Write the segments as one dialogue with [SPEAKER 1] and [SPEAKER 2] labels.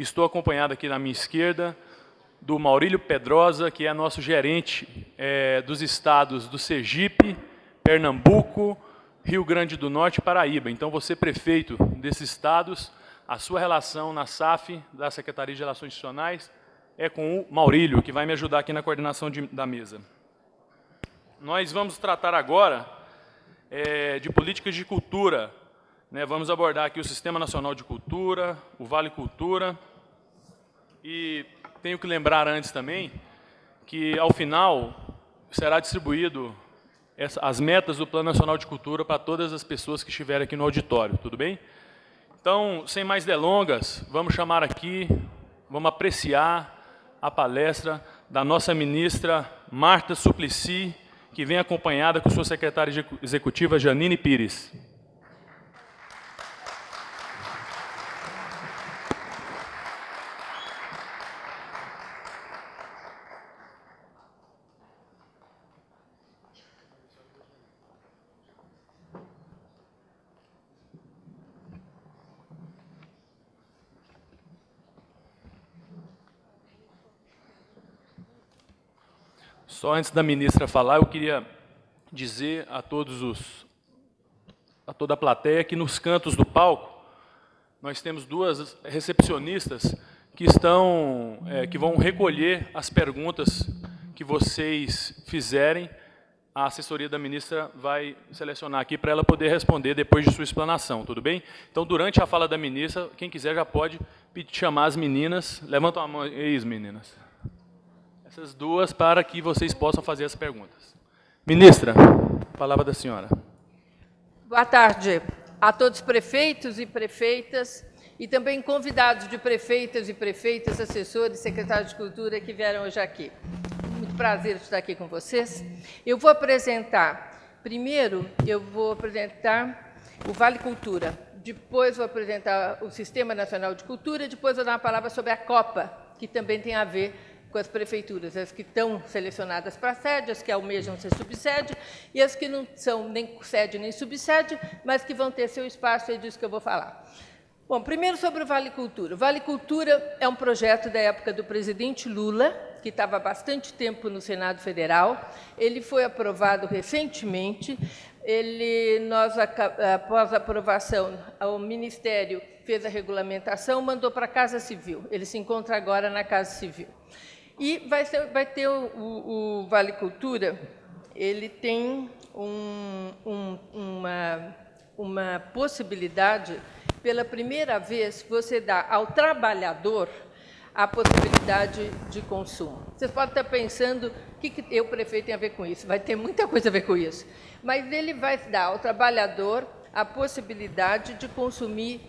[SPEAKER 1] Estou acompanhado aqui na minha esquerda do Maurílio Pedrosa, que é nosso gerente dos estados do Sergipe, Pernambuco, Rio Grande do Norte e Paraíba. Então, você, prefeito desses estados, a sua relação na SAF, da Secretaria de Relações Institucionais, é com o Maurílio, que vai me ajudar aqui na coordenação da mesa. Nós vamos tratar agora de políticas de cultura. Vamos abordar aqui o Sistema Nacional de Cultura, o Vale Cultura, e tenho que lembrar antes também que, ao final, será distribuído as metas do Plano Nacional de Cultura para todas as pessoas que estiverem aqui no auditório, tudo bem? Então, sem mais delongas, vamos chamar aqui, vamos apreciar a palestra da nossa ministra Marta Suplicy, que vem acompanhada com sua secretária executiva, Janine Pires. Só antes da ministra falar, eu queria dizer a toda a plateia que nos cantos do palco nós temos duas recepcionistas que vão recolher as perguntas que vocês fizerem. A assessoria da ministra vai selecionar aqui para ela poder responder depois de sua explanação, tudo bem? Então, durante a fala da ministra, quem quiser já pode chamar as meninas. Levantam a mão aí, meninas. Essas duas, para que vocês possam fazer as perguntas. Ministra, palavra da senhora.
[SPEAKER 2] Boa tarde a todos os prefeitos e prefeitas, e também convidados de prefeitas e prefeitas, assessores, secretários de Cultura que vieram hoje aqui. Muito prazer estar aqui com vocês. Eu vou apresentar, primeiro, o Vale Cultura, depois vou apresentar o Sistema Nacional de Cultura, depois vou dar uma palavra sobre a Copa, que também tem a ver com as prefeituras, as que estão selecionadas para sede, as que almejam ser subsede, e as que não são nem sede nem subsede, mas que vão ter seu espaço, é disso que eu vou falar. Bom, primeiro sobre o Vale Cultura. O Vale Cultura é um projeto da época do presidente Lula, que estava há bastante tempo no Senado Federal. Ele foi aprovado recentemente. Após a aprovação, o Ministério fez a regulamentação, mandou para a Casa Civil. Ele se encontra agora na Casa Civil. E vai ter o Vale Cultura, ele tem uma possibilidade, pela primeira vez, você dá ao trabalhador a possibilidade de consumo. Vocês podem estar pensando, o que eu, prefeito, tem a ver com isso? Vai ter muita coisa a ver com isso. Mas ele vai dar ao trabalhador a possibilidade de consumir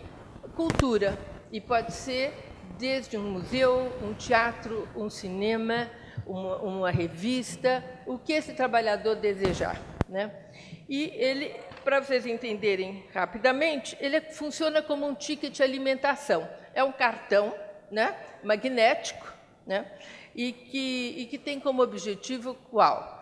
[SPEAKER 2] cultura, e pode ser desde um museu, um teatro, um cinema, uma revista, o que esse trabalhador desejar, E ele, para vocês entenderem rapidamente, ele funciona como um ticket de alimentação. É um cartão, magnético, e que tem como objetivo qual?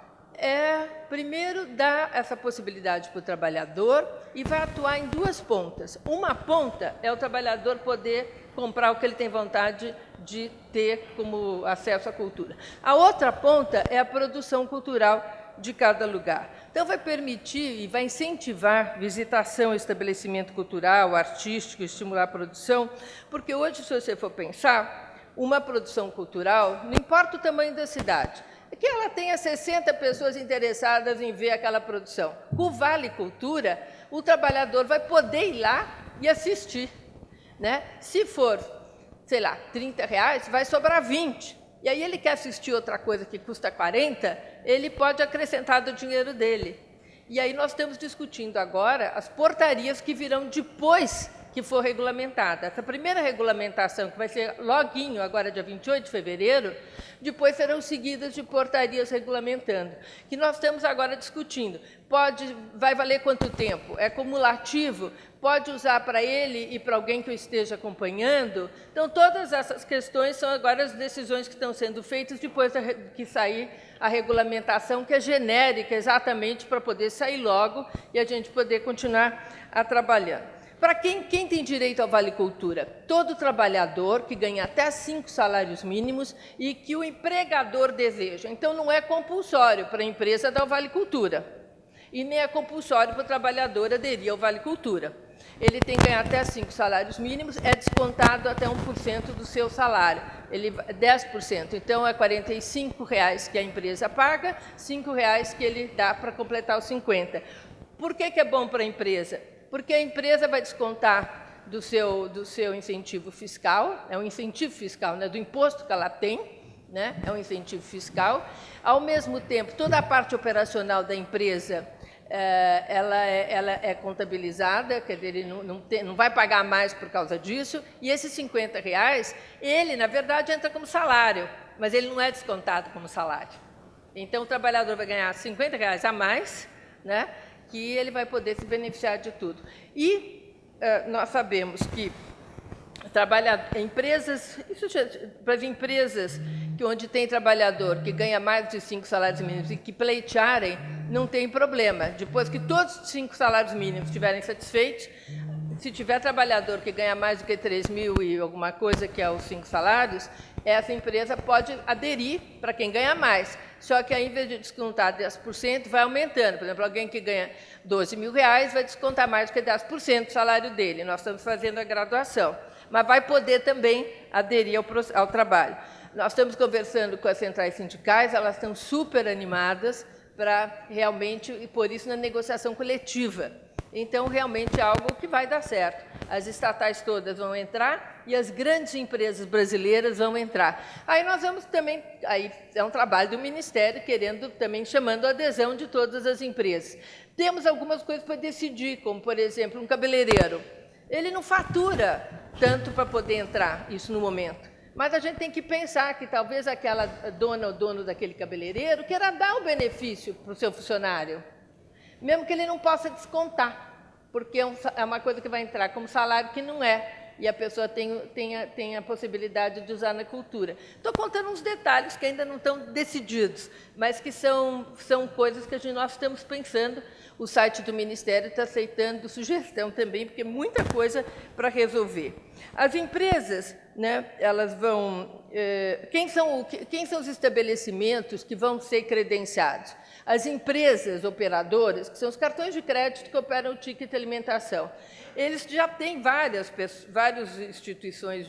[SPEAKER 2] Primeiro, dar essa possibilidade para o trabalhador e vai atuar em duas pontas. Uma ponta é o trabalhador poder comprar o que ele tem vontade de ter como acesso à cultura. A outra ponta é a produção cultural de cada lugar. Então, vai permitir e vai incentivar visitação ao estabelecimento cultural, artístico, estimular a produção, porque hoje, se você for pensar, uma produção cultural, não importa o tamanho da cidade, é que ela tenha 60 pessoas interessadas em ver aquela produção. Com o Vale Cultura, o trabalhador vai poder ir lá e assistir. Se for, sei lá, R$30, vai sobrar 20. E aí ele quer assistir outra coisa que custa 40, ele pode acrescentar do dinheiro dele. E aí nós estamos discutindo agora as portarias que virão depois que for regulamentada. Essa primeira regulamentação, que vai ser loguinho, agora dia 28 de fevereiro, depois serão seguidas de portarias regulamentando, que nós estamos agora discutindo. Vai valer quanto tempo? É cumulativo? Pode usar para ele e para alguém que o esteja acompanhando? Então, todas essas questões são agora as decisões que estão sendo feitas depois que sair a regulamentação, que é genérica, exatamente para poder sair logo e a gente poder continuar trabalhando. Para quem tem direito ao Vale Cultura? Todo trabalhador que ganha até 5 salários mínimos e que o empregador deseja. Então, não é compulsório para a empresa dar o Vale Cultura. E nem é compulsório para o trabalhador aderir ao Vale Cultura. Ele tem que ganhar até 5 salários mínimos, é descontado até 1% do seu salário. 10%. Então, é R$ 45 que a empresa paga, R$ 5 que ele dá para completar os 50. Por que é bom para a empresa? Porque a empresa vai descontar do seu incentivo fiscal, é um incentivo fiscal, né, do imposto que ela tem, né, é um incentivo fiscal. Ao mesmo tempo, toda a parte operacional da empresa, ela é contabilizada, quer dizer, ele não vai pagar mais por causa disso, e esses R$ 50, ele, na verdade, entra como salário, mas ele não é descontado como salário. Então, o trabalhador vai ganhar R$ 50 a mais, né, que ele vai poder se beneficiar de tudo. E nós sabemos que para as empresas onde tem trabalhador que ganha mais de 5 salários mínimos e que pleitearem, não tem problema. Depois que todos os 5 salários mínimos estiverem satisfeitos, se tiver trabalhador que ganha mais do que 3 mil e alguma coisa, que é os 5 salários, essa empresa pode aderir para quem ganha mais. Só que, ao invés de descontar 10%, vai aumentando. Por exemplo, alguém que ganha 12 mil vai descontar mais do que 10% do salário dele. Nós estamos fazendo a graduação. Mas vai poder também aderir ao trabalho. Nós estamos conversando com as centrais sindicais, elas estão super animadas para realmente, e por isso, na negociação coletiva. Então, realmente, é algo que vai dar certo. As estatais todas vão entrar e as grandes empresas brasileiras vão entrar. Aí nós vamos também, aí é um trabalho do Ministério, chamando a adesão de todas as empresas. Temos algumas coisas para decidir, como, por exemplo, um cabeleireiro. Ele não fatura tanto para poder entrar, isso no momento. Mas a gente tem que pensar que talvez aquela dona ou dono daquele cabeleireiro queira dar o benefício para o seu funcionário, mesmo que ele não possa descontar, porque é uma coisa que vai entrar como salário que não é, e a pessoa tem a possibilidade de usar na cultura. Estou contando uns detalhes que ainda não estão decididos, mas que são coisas que nós estamos pensando. O site do Ministério está aceitando sugestão também, porque é muita coisa para resolver. As empresas, né, elas vão... Quem são os estabelecimentos que vão ser credenciados? As empresas operadoras, que são os cartões de crédito que operam o ticket alimentação. Eles já têm várias instituições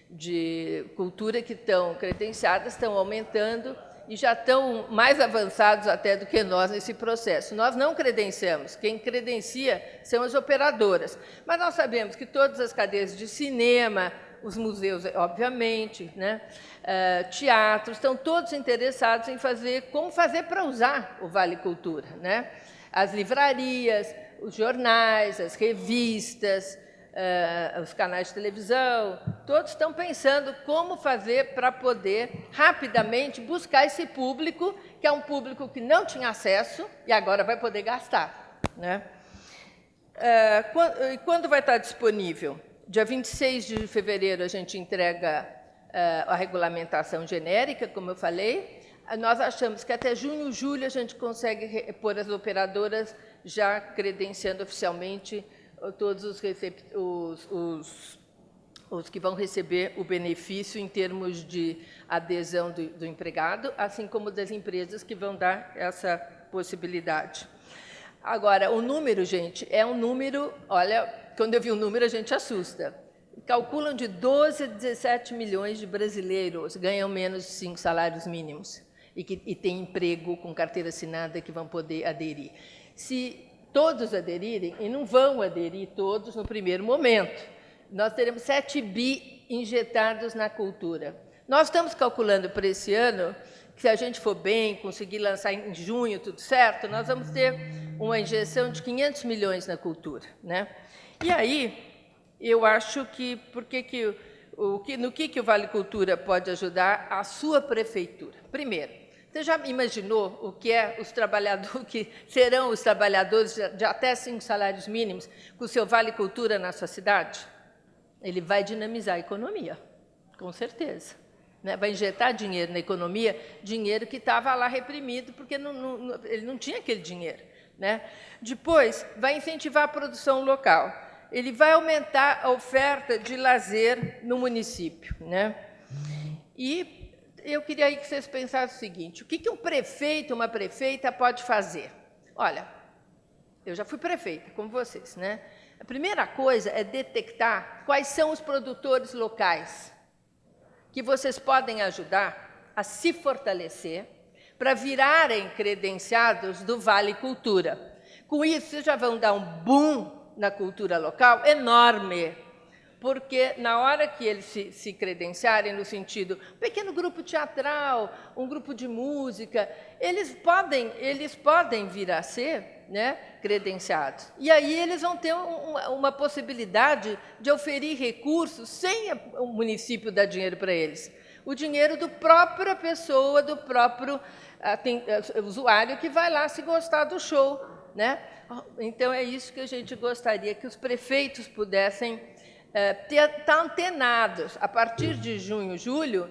[SPEAKER 2] de cultura que estão credenciadas, estão aumentando e já estão mais avançados até do que nós nesse processo. Nós não credenciamos, quem credencia são as operadoras. Mas nós sabemos que todas as cadeias de cinema, os museus, obviamente, né, teatros, estão todos interessados em como fazer para usar o Vale Cultura, né? As livrarias, os jornais, as revistas, os canais de televisão, todos estão pensando como fazer para poder, rapidamente, buscar esse público, que é um público que não tinha acesso e agora vai poder gastar, né? Quando vai estar disponível? Dia 26 de fevereiro, a gente entrega a regulamentação genérica, como eu falei. Nós achamos que até junho, julho, a gente consegue pôr as operadoras já credenciando oficialmente todos os que vão receber o benefício em termos de adesão do empregado, assim como das empresas que vão dar essa possibilidade. Agora, o número, gente, é um número... Olha, quando eu vi o número, a gente assusta. Calculam de 12 a 17 milhões de brasileiros ganham menos de 5 salários mínimos e têm emprego com carteira assinada que vão poder aderir. Se todos aderirem, e não vão aderir todos no primeiro momento, nós teremos 7 bi injetados na cultura. Nós estamos calculando para esse ano que, se a gente for bem, conseguir lançar em junho, tudo certo, nós vamos ter uma injeção de 500 milhões na cultura, né? E aí, eu acho que, no que o Vale Cultura pode ajudar a sua prefeitura? Primeiro, você já imaginou o que que serão os trabalhadores de até 5 salários mínimos com o seu Vale Cultura na sua cidade? Ele vai dinamizar a economia, com certeza, né? Vai injetar dinheiro na economia, dinheiro que estava lá reprimido, porque ele não tinha aquele dinheiro, né? Depois, vai incentivar a produção local. ele vai aumentar a oferta de lazer no município, né? E eu queria aí que vocês pensassem o seguinte: o que um prefeito, uma prefeita pode fazer? Olha, eu já fui prefeita, como vocês, né? A primeira coisa é detectar quais são os produtores locais que vocês podem ajudar a se fortalecer para virarem credenciados do Vale Cultura. Com isso, vocês já vão dar um boom na cultura local enorme, porque na hora que eles se credenciarem, no sentido, um pequeno grupo teatral, um grupo de música, eles podem vir a ser, né, credenciados. E aí eles vão ter uma possibilidade de oferir recursos sem o município dar dinheiro para eles. O dinheiro do própria pessoa, do próprio usuário que vai lá se gostar do show, né? Então, é isso que a gente gostaria, que os prefeitos pudessem estar antenados. A partir de junho, julho,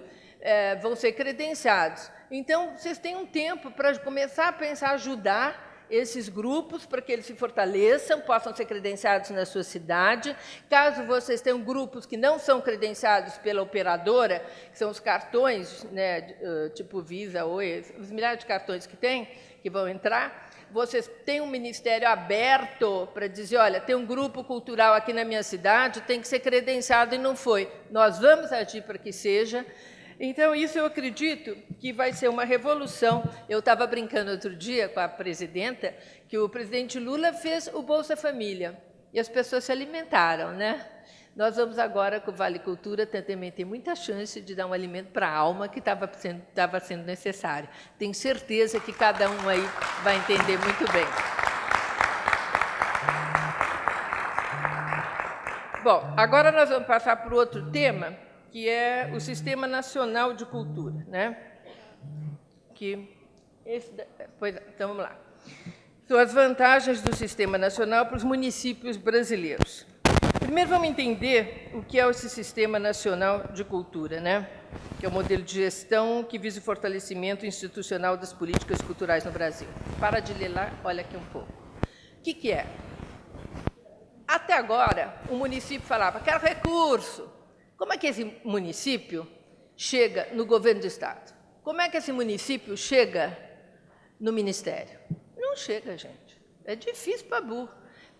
[SPEAKER 2] vão ser credenciados. Então, vocês têm um tempo para começar a pensar, ajudar esses grupos para que eles se fortaleçam, possam ser credenciados na sua cidade. Caso vocês tenham grupos que não são credenciados pela operadora, que são os cartões, né, tipo Visa, Oi, os milhares de cartões que vão entrar, vocês têm um ministério aberto para dizer, olha, tem um grupo cultural aqui na minha cidade, tem que ser credenciado e não foi. Nós vamos agir para que seja. Então, isso eu acredito que vai ser uma revolução. Eu estava brincando outro dia com a presidenta, que o presidente Lula fez o Bolsa Família, e as pessoas se alimentaram, né? Nós vamos agora, com o Vale Cultura, também tem muita chance de dar um alimento para a alma que estava sendo necessário. Tenho certeza que cada um aí vai entender muito bem. Bom, agora nós vamos passar para o outro tema, que é o Sistema Nacional de Cultura, né? Então, vamos lá. São as vantagens do Sistema Nacional para os municípios brasileiros. Primeiro, vamos entender o que é esse Sistema Nacional de Cultura, né? Que é o modelo de gestão que visa o fortalecimento institucional das políticas culturais no Brasil. Para de ler lá, olha aqui um pouco. O que é? Até agora, o município falava, quero recurso. Como é que esse município chega no governo do Estado? Como é que esse município chega no Ministério? Não chega, gente. É difícil para burro.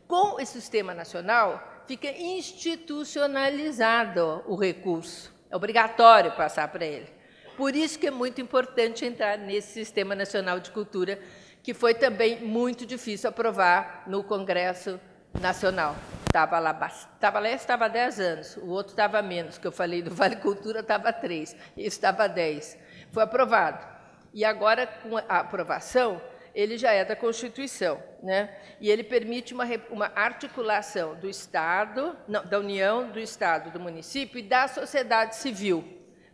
[SPEAKER 2] Com esse Sistema Nacional, fica institucionalizado o recurso. É obrigatório passar para ele. Por isso que é muito importante entrar nesse Sistema Nacional de Cultura, que foi também muito difícil aprovar no Congresso Nacional. Estava há 10 anos, o outro estava menos, que eu falei do Vale Cultura, estava 3, esse estava 10. Foi aprovado. E agora, com a aprovação, ele já é da Constituição, né? E ele permite uma articulação do Estado, não, da União, do Estado, do município e da sociedade civil,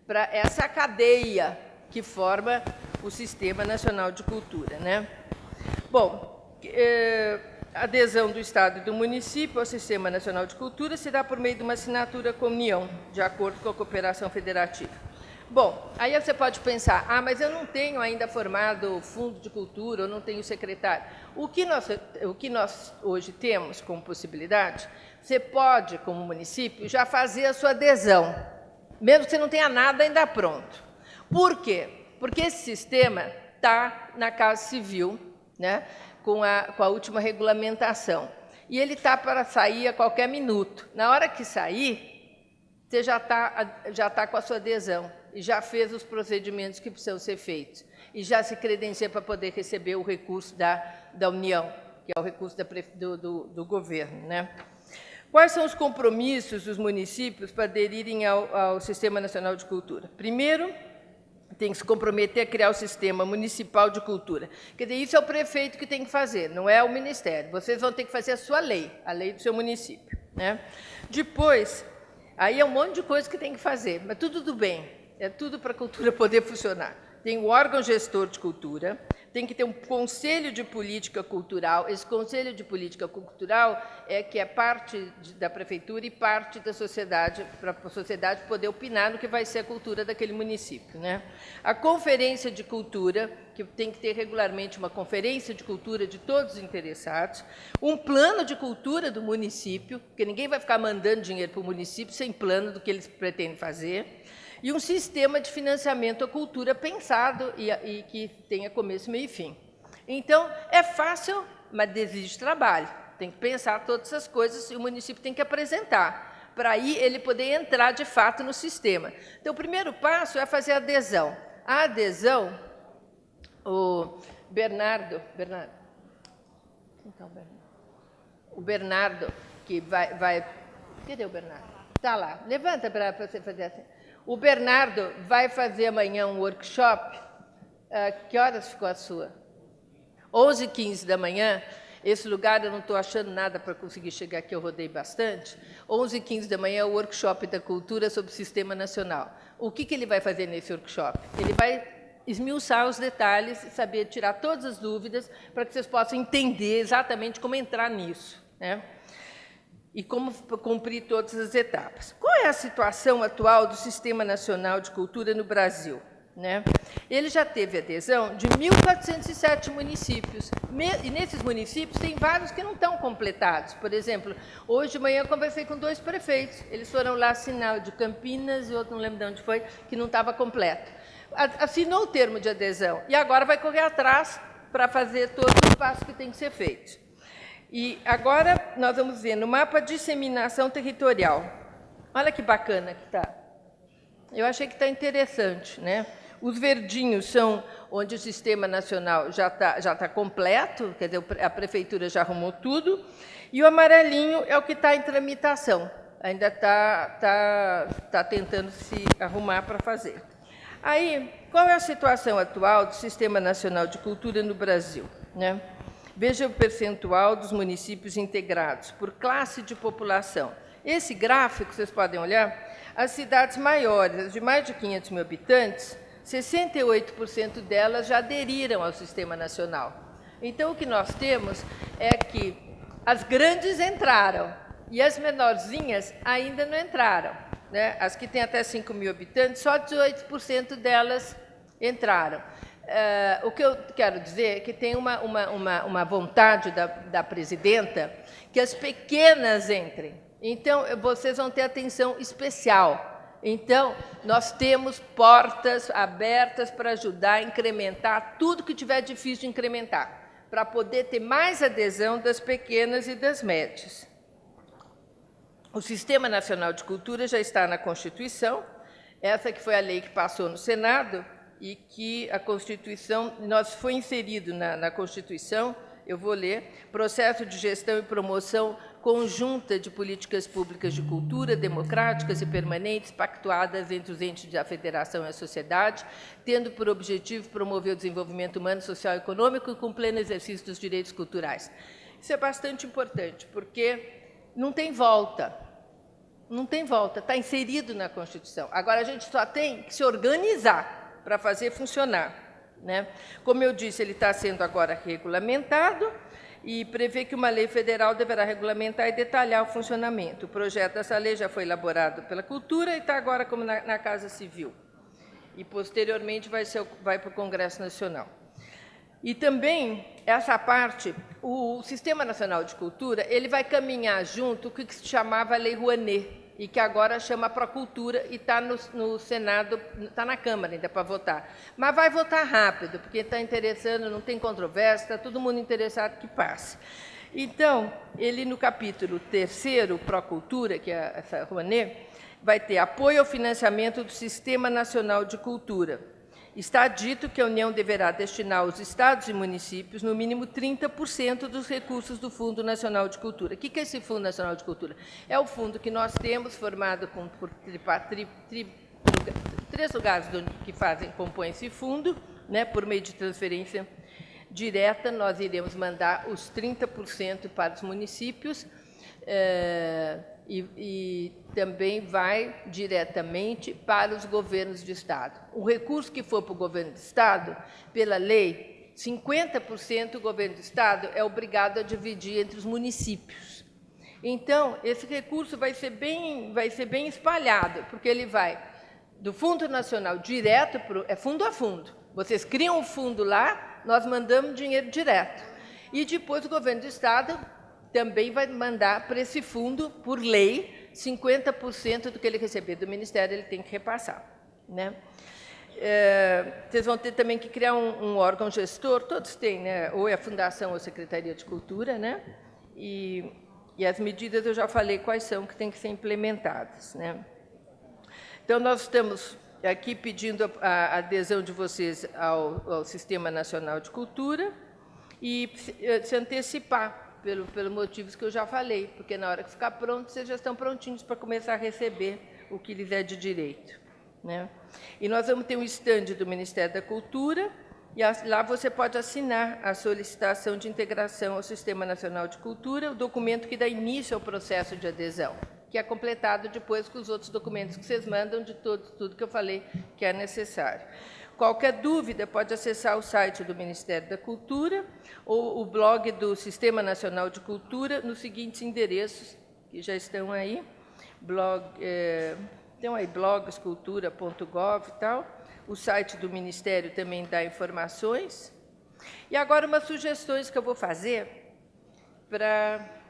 [SPEAKER 2] para essa cadeia que forma o Sistema Nacional de Cultura, né? Bom, a adesão do Estado e do município ao Sistema Nacional de Cultura se dá por meio de uma assinatura com a União, de acordo com a cooperação federativa. Bom, aí você pode pensar, mas eu não tenho ainda formado fundo de cultura, eu não tenho secretário. O que nós hoje temos como possibilidade, você pode, como município, já fazer a sua adesão, mesmo que você não tenha nada ainda pronto. Por quê? Porque esse sistema está na Casa Civil, né, com a última regulamentação. E ele está para sair a qualquer minuto. Na hora que sair, você já tá com a sua adesão e já fez os procedimentos que precisam ser feitos. E já se credencia para poder receber o recurso da União, que é o recurso do governo, né? Quais são os compromissos dos municípios para aderirem ao Sistema Nacional de Cultura? Primeiro, tem que se comprometer a criar o Sistema Municipal de Cultura. Quer dizer, isso é o prefeito que tem que fazer, não é o Ministério. Vocês vão ter que fazer a sua lei, a lei do seu município, né? Depois, aí é um monte de coisa que tem que fazer, mas tudo bem, é tudo para a cultura poder funcionar. Tem o órgão gestor de cultura, tem que ter um conselho de política cultural. Esse conselho de política cultural que é parte da prefeitura e parte da sociedade, para a sociedade poder opinar no que vai ser a cultura daquele município, né? A conferência de cultura, que tem que ter regularmente uma conferência de cultura de todos os interessados, um plano de cultura do município, porque ninguém vai ficar mandando dinheiro para o município sem plano do que eles pretendem fazer, e um sistema de financiamento à cultura pensado e que tenha começo, meio e fim. Então, é fácil, mas exige trabalho. Tem que pensar todas essas coisas e o município tem que apresentar, para aí ele poder entrar, de fato, no sistema. Então, o primeiro passo é fazer a adesão. A adesão, o Bernardo, então, o Bernardo, que vai... Cadê o Bernardo? Está lá. Levanta para você fazer assim. O Bernardo vai fazer amanhã um workshop. Que horas ficou a sua? 11h15 da manhã. Esse lugar eu não estou achando nada para conseguir chegar aqui, eu rodei bastante. 11h15 da manhã é o workshop da cultura sobre o Sistema Nacional. O que ele vai fazer nesse workshop? Ele vai esmiuçar os detalhes, saber tirar todas as dúvidas, para que vocês possam entender exatamente como entrar nisso, né? E como cumprir todas as etapas. Qual é a situação atual do Sistema Nacional de Cultura no Brasil, né? Ele já teve adesão de 1.407 municípios, e nesses municípios tem vários que não estão completados. Por exemplo, hoje de manhã eu conversei com 2 prefeitos, eles foram lá assinar, o de Campinas e outro, não lembro de onde foi, que não estava completo. Assinou o termo de adesão, e agora vai correr atrás para fazer todos os passos que têm que ser feitos. E agora nós vamos ver no mapa disseminação territorial. Olha que bacana que está. Eu achei que está interessante, né? Os verdinhos são onde o Sistema Nacional já tá completo, quer dizer, a prefeitura já arrumou tudo, e o amarelinho é o que está em tramitação, ainda está tentando se arrumar para fazer. Aí, qual é a situação atual do Sistema Nacional de Cultura no Brasil, né? Veja o percentual dos municípios integrados por classe de população. Esse gráfico, vocês podem olhar, as cidades maiores, as de mais de 500 mil habitantes, 68% delas já aderiram ao Sistema Nacional. Então, o que nós temos é que as grandes entraram e as menorzinhas ainda não entraram, né? As que têm até 5 mil habitantes, só 18% delas entraram. O que eu quero dizer é que tem uma vontade da presidenta que as pequenas entrem. Então, vocês vão ter atenção especial. Então, nós temos portas abertas para ajudar a incrementar tudo que tiver difícil de incrementar, para poder ter mais adesão das pequenas e das médias. O Sistema Nacional de Cultura já está na Constituição, essa que foi a lei que passou no Senado, e que a Constituição, foi inserido na Constituição, eu vou ler, processo de gestão e promoção conjunta de políticas públicas de cultura, democráticas e permanentes, pactuadas entre os entes da federação e a sociedade, tendo por objetivo promover o desenvolvimento humano, social e econômico com pleno exercício dos direitos culturais. Isso é bastante importante, porque não tem volta. Não tem volta, está inserido na Constituição. Agora, a gente só tem que se organizar para fazer funcionar, né? Como eu disse, ele está sendo agora regulamentado e prevê que uma lei federal deverá regulamentar e detalhar o funcionamento. O projeto dessa lei já foi elaborado pela Cultura e está agora como na Casa Civil. E, posteriormente, vai para o Congresso Nacional. E também, essa parte, o Sistema Nacional de Cultura, ele vai caminhar junto com o que se chamava a Lei Rouanet, e que agora chama Procultura e está no Senado, está na Câmara ainda para votar. Mas vai votar rápido, porque está interessando, não tem controvérsia, está todo mundo interessado que passe. Então, ele no capítulo 3º, Procultura, que é essa Rouanet, vai ter apoio ao financiamento do Sistema Nacional de Cultura. Está dito que a União deverá destinar aos estados e municípios, no mínimo, 30% dos recursos do Fundo Nacional de Cultura. O que é esse Fundo Nacional de Cultura? É o fundo que nós temos, formado por 3 lugares que compõem esse fundo, né, por meio de transferência direta. Nós iremos mandar os 30% para os municípios, e também vai diretamente para os governos de Estado. O recurso que for para o governo de Estado, pela lei, 50% o governo do Estado é obrigado a dividir entre os municípios. Então, esse recurso vai ser bem espalhado, porque ele vai do Fundo Nacional direto para é fundo a fundo. Vocês criam um fundo lá, nós mandamos dinheiro direto. E depois o governo do Estado também vai mandar para esse fundo, por lei, 50% do que ele receber do Ministério, ele tem que repassar, né? Vocês vão ter também que criar um órgão gestor, todos têm, né? Ou é a Fundação ou a Secretaria de Cultura, né? E as medidas eu já falei quais são que têm que ser implementadas, né? Então, nós estamos aqui pedindo a adesão de vocês ao Sistema Nacional de Cultura e se antecipar, pelos motivos que eu já falei, porque na hora que ficar pronto, vocês já estão prontinhos para começar a receber o que lhes é de direito, né? E nós vamos ter um estande do Ministério da Cultura, e lá você pode assinar a solicitação de integração ao Sistema Nacional de Cultura, o documento que dá início ao processo de adesão, que é completado depois com os outros documentos que vocês mandam de tudo que eu falei que é necessário. Qualquer dúvida, pode acessar o site do Ministério da Cultura ou o blog do Sistema Nacional de Cultura nos seguintes endereços, que já estão aí, tem aí blogscultura.gov e tal. O site do Ministério também dá informações. E agora umas sugestões que eu vou fazer para...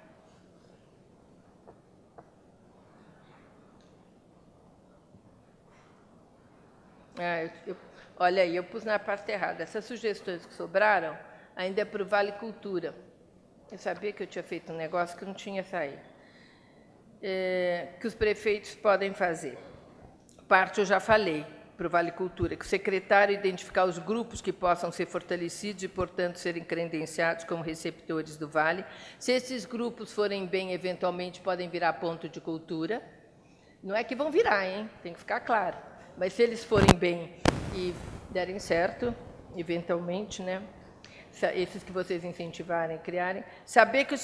[SPEAKER 2] olha aí, eu pus na parte errada. Essas sugestões que sobraram ainda é para o Vale Cultura. Eu sabia que eu tinha feito um negócio que não tinha saído. Que os prefeitos podem fazer. Parte eu já falei, para o Vale Cultura, que o secretário identificar os grupos que possam ser fortalecidos e, portanto, serem credenciados como receptores do Vale. Se esses grupos forem bem, eventualmente, podem virar ponto de cultura. Não é que vão virar, hein? Tem que ficar claro. Mas, se eles forem bem e derem certo, eventualmente, né? Esses que vocês incentivarem, criarem, saber que os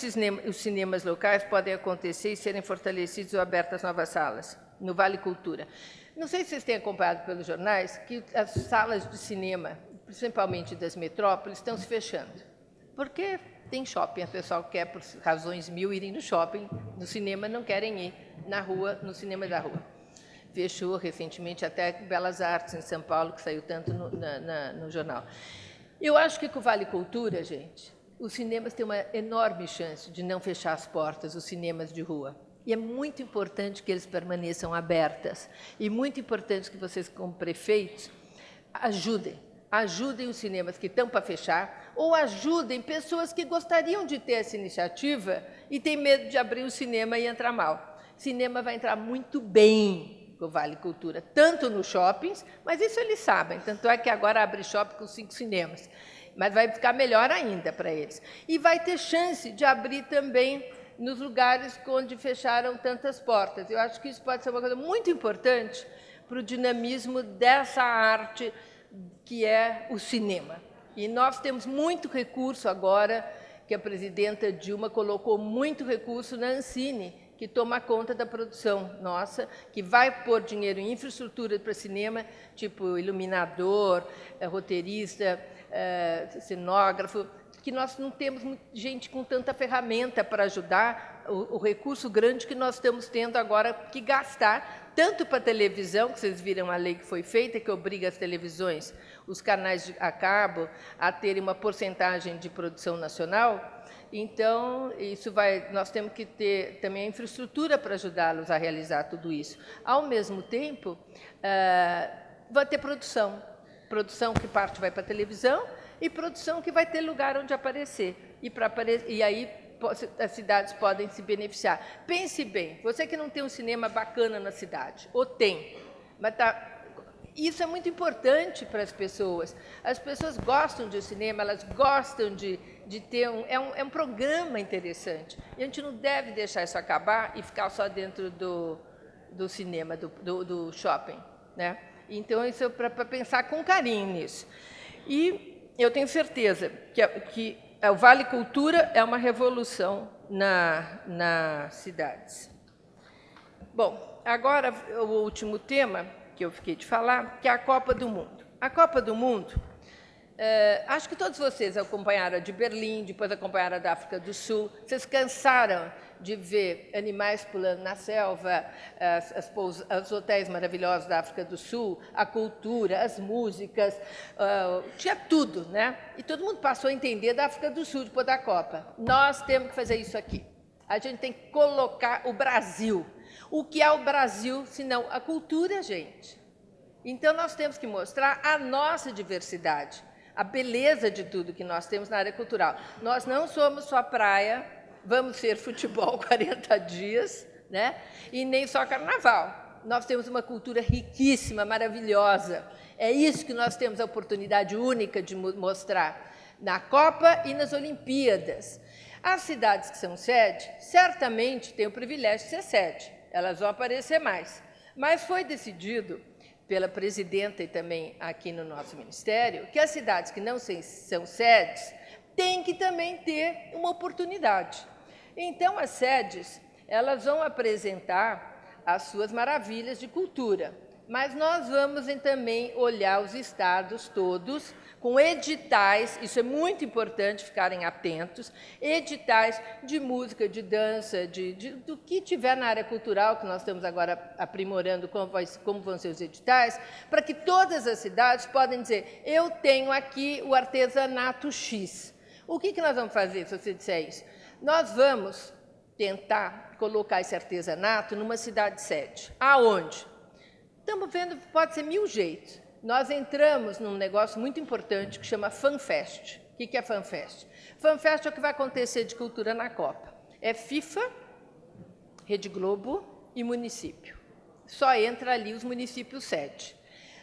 [SPEAKER 2] cinemas locais podem acontecer e serem fortalecidos ou abertas novas salas, no Vale Cultura. Não sei se vocês têm acompanhado pelos jornais que as salas de cinema, principalmente das metrópoles, estão se fechando. Porque tem shopping, o pessoal quer, por razões mil, irem no shopping, no cinema não querem ir na rua, no cinema da rua. Fechou recentemente até Belas Artes, em São Paulo, que saiu tanto no jornal. Eu acho que com o Vale Cultura, gente, os cinemas têm uma enorme chance de não fechar as portas, os cinemas de rua. E é muito importante que eles permaneçam abertas. E muito importante que vocês, como prefeitos, ajudem os cinemas que estão para fechar, ou ajudem pessoas que gostariam de ter essa iniciativa e têm medo de abrir o cinema e entrar mal. O cinema vai entrar muito bem com o Vale Cultura, tanto nos shoppings, mas isso eles sabem, tanto é que agora abre shopping com 5 cinemas, mas vai ficar melhor ainda para eles. E vai ter chance de abrir também nos lugares onde fecharam tantas portas. Eu acho que isso pode ser uma coisa muito importante para o dinamismo dessa arte que é o cinema. E nós temos muito recurso agora, que a presidenta Dilma colocou muito recurso na Ancine, que toma conta da produção nossa, que vai pôr dinheiro em infraestrutura para cinema, tipo iluminador, roteirista, cenógrafo, que nós não temos gente com tanta ferramenta para ajudar o recurso grande que nós estamos tendo agora que gastar, tanto para a televisão, que vocês viram a lei que foi feita, que obriga as televisões, os canais a cabo, a terem uma porcentagem de produção nacional. Então, nós temos que ter também a infraestrutura para ajudá-los a realizar tudo isso. Ao mesmo tempo, vai ter produção que parte vai para a televisão, e produção que vai ter lugar onde aparecer. E aí as cidades podem se beneficiar. Pense bem, você que não tem um cinema bacana na cidade, ou tem, mas isso é muito importante para as pessoas. As pessoas gostam de cinema, elas gostam de ter um programa interessante. E a gente não deve deixar isso acabar e ficar só dentro do cinema, do shopping, né? Então, isso é para pensar com carinho nisso. E eu tenho certeza que o Vale Cultura é uma revolução nas cidades. Bom, agora o último tema que eu fiquei de falar, que é a Copa do Mundo. A Copa do Mundo, Acho que todos vocês acompanharam a de Berlim, depois acompanharam a da África do Sul. Vocês cansaram de ver animais pulando na selva, os hotéis maravilhosos da África do Sul, a cultura, as músicas, tinha tudo, né? E todo mundo passou a entender da África do Sul depois da Copa. Nós temos que fazer isso aqui. A gente tem que colocar o Brasil. O que é o Brasil, senão a cultura, gente? Então, nós temos que mostrar a nossa diversidade, a beleza de tudo que nós temos na área cultural. Nós não somos só praia, vamos ser futebol 40 dias, né? E nem só carnaval. Nós temos uma cultura riquíssima, maravilhosa. É isso que nós temos a oportunidade única de mostrar na Copa e nas Olimpíadas. As cidades que são sede, certamente têm o privilégio de ser sede. Elas vão aparecer mais. Mas foi decidido pela presidenta e também aqui no nosso ministério, que as cidades que não são sedes têm que também ter uma oportunidade. Então, as sedes, elas vão apresentar as suas maravilhas de cultura, mas nós vamos também olhar os estados todos com editais, isso é muito importante ficarem atentos, editais de música, de dança, do que tiver na área cultural, que nós estamos agora aprimorando como vão ser os editais, para que todas as cidades podem dizer, eu tenho aqui o artesanato X. O que nós vamos fazer se você disser isso? Nós vamos tentar colocar esse artesanato numa cidade sede. Aonde? Estamos vendo, pode ser 1000 jeitos. Nós entramos num negócio muito importante que chama FanFest. O que é FanFest? FanFest é o que vai acontecer de cultura na Copa. É FIFA, Rede Globo e município. Só entra ali os municípios sede.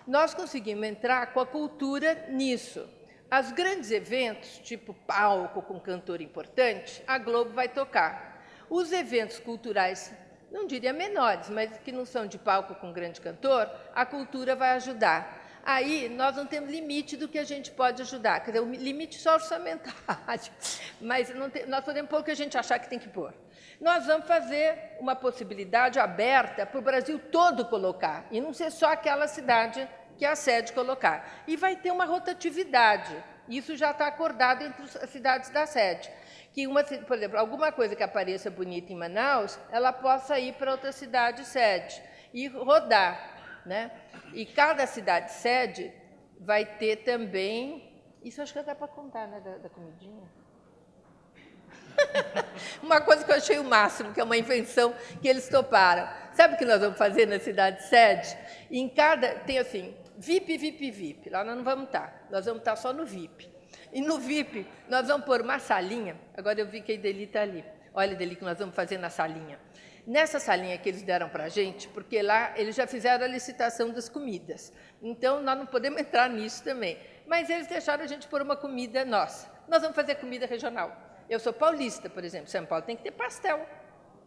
[SPEAKER 2] Nós conseguimos entrar com a cultura nisso. Os grandes eventos, tipo palco com cantor importante, a Globo vai tocar. Os eventos culturais, não diria menores, mas que não são de palco com grande cantor, a cultura vai ajudar. Aí, nós não temos limite do que a gente pode ajudar, quer dizer, o limite só orçamentário, mas nós podemos pôr o que a gente achar que tem que pôr. Nós vamos fazer uma possibilidade aberta para o Brasil todo colocar, e não ser só aquela cidade que a sede colocar. E vai ter uma rotatividade, isso já está acordado entre as cidades da sede. Que, por exemplo, alguma coisa que apareça bonita em Manaus, ela possa ir para outra cidade sede e rodar. Né? E cada cidade sede vai ter também... Isso acho que dá para contar, né, da comidinha. Uma coisa que eu achei o máximo, que é uma invenção que eles toparam. Sabe o que nós vamos fazer na cidade sede? Em cada... Tem assim, VIP, VIP, VIP. Lá nós não vamos estar. Nós vamos estar só no VIP. E no VIP, nós vamos pôr uma salinha. Agora eu vi que a Ideli está ali. Olha, Ideli, que nós vamos fazer na salinha. Nessa salinha que eles deram para a gente, porque lá eles já fizeram a licitação das comidas. Então, nós não podemos entrar nisso também. Mas eles deixaram a gente pôr uma comida nossa. Nós vamos fazer comida regional. Eu sou paulista, por exemplo. São Paulo tem que ter pastel.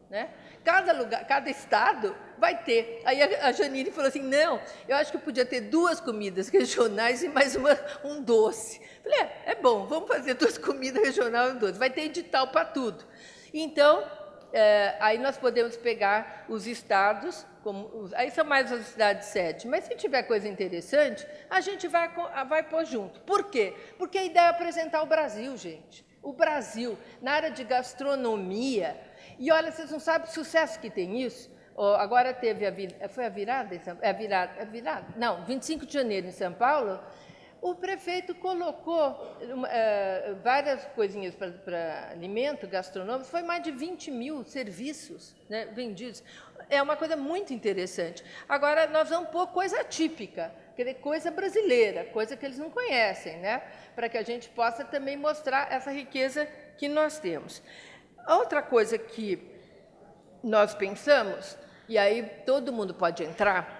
[SPEAKER 2] Né? Cada lugar, cada estado vai ter. Aí a Janine falou assim, não, eu acho que eu podia ter 2 comidas regionais e mais um doce. Falei, é bom, vamos fazer 2 comidas regionais e um doce. Vai ter edital para tudo. Então, aí nós podemos pegar os estados, aí são mais as cidades sede, mas se tiver coisa interessante, a gente vai pôr junto. Por quê? Porque a ideia é apresentar o Brasil, gente. O Brasil, na área de gastronomia, e olha, vocês não sabem o sucesso que tem isso. Agora teve foi a virada? Não, 25 de janeiro em São Paulo, o prefeito colocou várias coisinhas para alimento gastronômico, foi mais de 20.000 serviços, né, vendidos. É uma coisa muito interessante. Agora, nós vamos pôr coisa típica, quer dizer, coisa brasileira, coisa que eles não conhecem, né, para que a gente possa também mostrar essa riqueza que nós temos. Outra coisa que nós pensamos, e aí todo mundo pode entrar,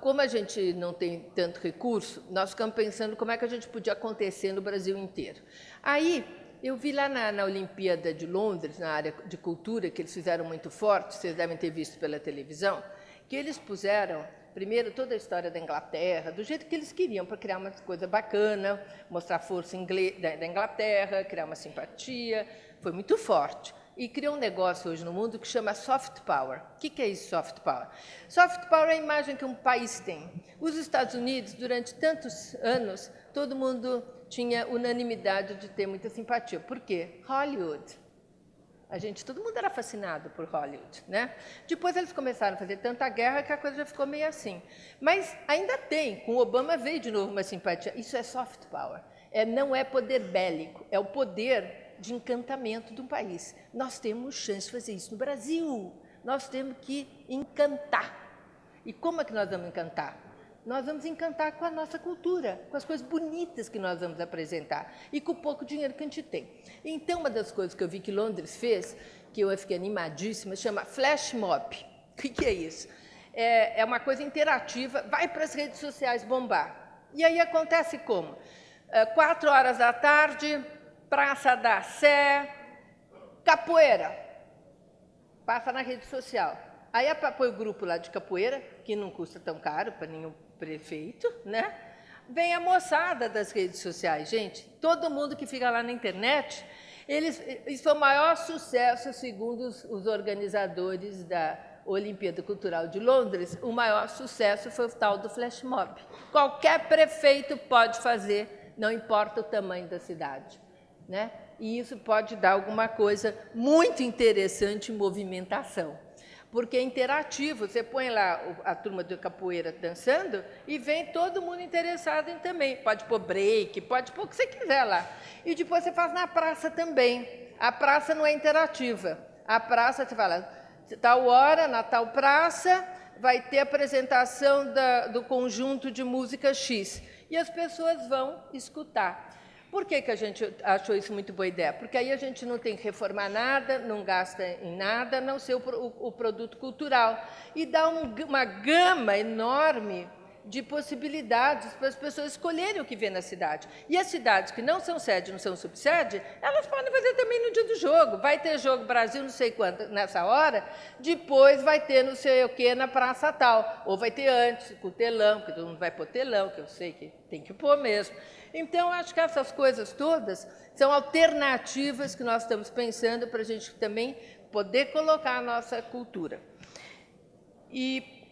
[SPEAKER 2] como a gente não tem tanto recurso, nós ficamos pensando como é que a gente podia acontecer no Brasil inteiro. Aí, eu vi lá na Olimpíada de Londres, na área de cultura, que eles fizeram muito forte, vocês devem ter visto pela televisão, que eles puseram, primeiro, toda a história da Inglaterra, do jeito que eles queriam, para criar uma coisa bacana, mostrar a força da Inglaterra, criar uma simpatia, foi muito forte. E criou um negócio hoje no mundo que chama soft power. O que é isso, soft power? Soft power é a imagem que um país tem. Os Estados Unidos, durante tantos anos, todo mundo tinha unanimidade de ter muita simpatia. Por quê? Hollywood. Todo mundo era fascinado por Hollywood, né? Depois eles começaram a fazer tanta guerra que a coisa já ficou meio assim. Mas ainda tem, com Obama veio de novo uma simpatia. Isso é soft power. Não é poder bélico, é o poder de encantamento de um país. Nós temos chance de fazer isso no Brasil. Nós temos que encantar. E como é que nós vamos encantar? Nós vamos encantar com a nossa cultura, com as coisas bonitas que nós vamos apresentar e com o pouco dinheiro que a gente tem. Então, uma das coisas que eu vi que Londres fez, que eu fiquei animadíssima, chama Flash Mob. O que é isso? É uma coisa interativa, vai para as redes sociais bombar. E aí acontece como? 4 horas da tarde, Praça da Sé, capoeira. Passa na rede social. Aí põe o grupo lá de capoeira, que não custa tão caro para nenhum prefeito, né? Vem a moçada das redes sociais, gente. Todo mundo que fica lá na internet, isso foi o maior sucesso, segundo os organizadores da Olimpíada Cultural de Londres. O maior sucesso foi o tal do flash mob. Qualquer prefeito pode fazer, não importa o tamanho da cidade, né? E isso pode dar alguma coisa muito interessante em movimentação. Porque é interativo, você põe lá a turma de capoeira dançando e vem todo mundo interessado em também. Pode pôr break, pode pôr o que você quiser lá. E depois você faz na praça também. A praça não é interativa. A praça, você fala, tal hora, na tal praça, vai ter apresentação do conjunto de música X. E as pessoas vão escutar. Por que a gente achou isso muito boa ideia? Porque aí a gente não tem que reformar nada, não gasta em nada, a não ser o produto cultural. E dá uma gama enorme de possibilidades para as pessoas escolherem o que vê na cidade. E as cidades que não são sede, não são subsede, elas podem fazer também no dia do jogo. Vai ter jogo Brasil não sei quanto nessa hora, depois vai ter não sei o que na praça tal. Ou vai ter antes, com o telão, porque todo mundo vai pôr telão, que eu sei que tem que pôr mesmo. Então, acho que essas coisas todas são alternativas que nós estamos pensando para a gente também poder colocar a nossa cultura. E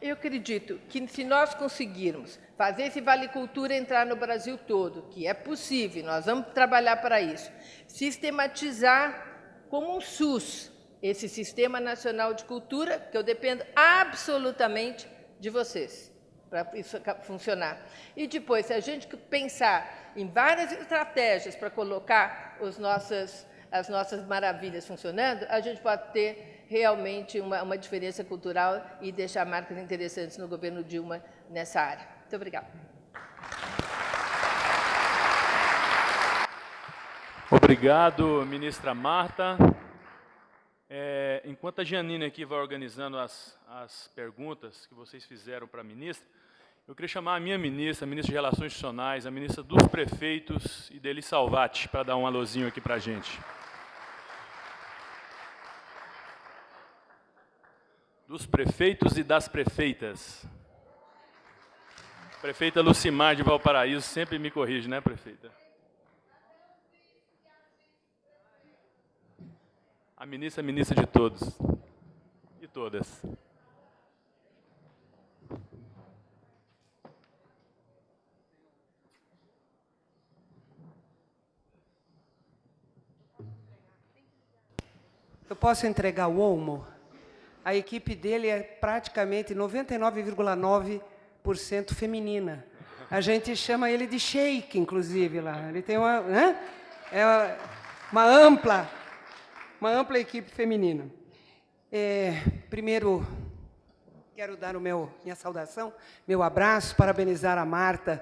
[SPEAKER 2] eu acredito que, se nós conseguirmos fazer esse Vale Cultura entrar no Brasil todo, que é possível, nós vamos trabalhar para isso, sistematizar como um SUS esse Sistema Nacional de Cultura, que eu dependo absolutamente de vocês, para isso funcionar. E depois, se a gente pensar em várias estratégias para colocar as nossas maravilhas funcionando, a gente pode ter realmente uma diferença cultural e deixar marcas interessantes no governo Dilma nessa área. Muito obrigada.
[SPEAKER 1] Obrigado, ministra Marta. Enquanto a Giannina aqui vai organizando as perguntas que vocês fizeram para a ministra, eu queria chamar a minha ministra, a ministra de Relações Institucionais, a ministra dos Prefeitos, Ideli Salvati, para dar um alôzinho aqui para a gente. Dos prefeitos e das prefeitas. Prefeita Lucimar de Valparaíso sempre me corrige, né, prefeita? A ministra é ministra de todos e todas.
[SPEAKER 3] Eu posso entregar o Olmo? A equipe dele é praticamente 99,9% feminina. A gente chama ele de Sheik, inclusive, lá. Ele tem uma ampla equipe feminina. Primeiro, quero dar minha saudação, meu abraço, parabenizar a Marta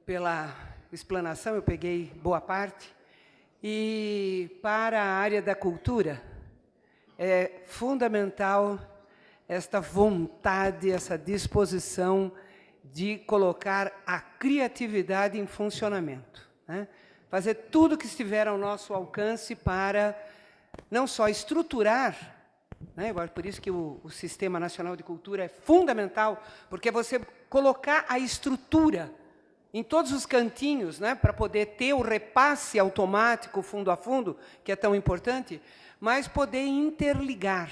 [SPEAKER 3] pela explanação, eu peguei boa parte. E para a área da cultura, é fundamental esta vontade, essa disposição de colocar a criatividade em funcionamento, né? Fazer tudo que estiver ao nosso alcance para não só estruturar, né? Por isso que o Sistema Nacional de Cultura é fundamental, porque você colocar a estrutura em todos os cantinhos, né, para poder ter o repasse automático, fundo a fundo, que é tão importante, mas poder interligar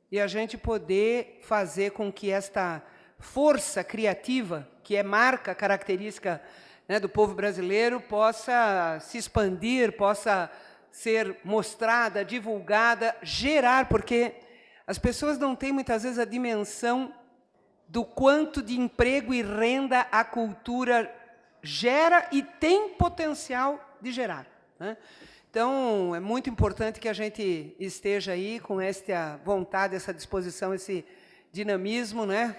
[SPEAKER 3] e a gente poder fazer com que esta força criativa que é marca, característica, né, do povo brasileiro, possa se expandir, possa ser mostrada, divulgada, gerar, porque as pessoas não têm, muitas vezes, a dimensão do quanto de emprego e renda a cultura gera e tem potencial de gerar, né? Então, é muito importante que a gente esteja aí com esta vontade, essa disposição, esse dinamismo, né,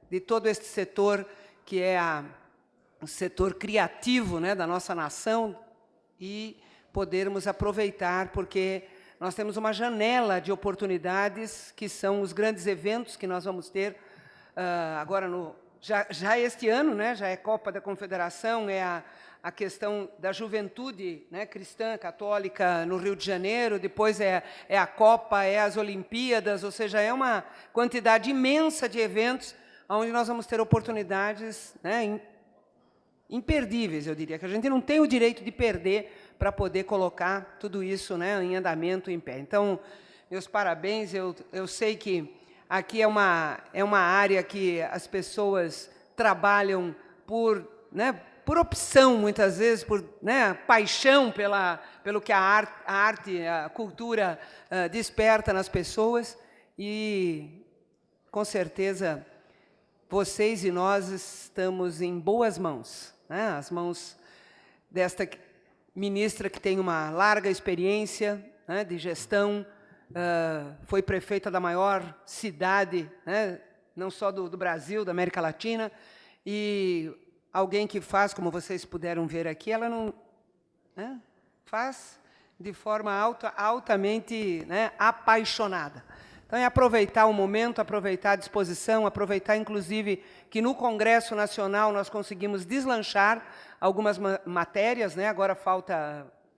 [SPEAKER 3] de todo este setor que é o setor criativo, né, da nossa nação, e podermos aproveitar, porque nós temos uma janela de oportunidades, que são os grandes eventos que nós vamos ter agora, já este ano, né, já é Copa da Confederação, é a questão da juventude, né, cristã, católica, no Rio de Janeiro, depois é a Copa, é as Olimpíadas, ou seja, é uma quantidade imensa de eventos onde nós vamos ter oportunidades, né, imperdíveis, eu diria, que a gente não tem o direito de perder para poder colocar tudo isso, né, em andamento, em pé. Então, meus parabéns, eu sei que aqui é uma área que as pessoas trabalham por, né, por opção, muitas vezes, por, né, paixão pelo que a arte, a cultura desperta nas pessoas, e, com certeza, vocês e nós estamos em boas mãos, né, as mãos desta ministra que tem uma larga experiência, né, de gestão, foi prefeita da maior cidade, né, não só do Brasil, da América Latina, e alguém que faz, como vocês puderam ver aqui, ela não, né, faz de forma altamente, né, apaixonada. Então, é aproveitar o momento, aproveitar a disposição, aproveitar, inclusive, que no Congresso Nacional nós conseguimos deslanchar algumas matérias, né, agora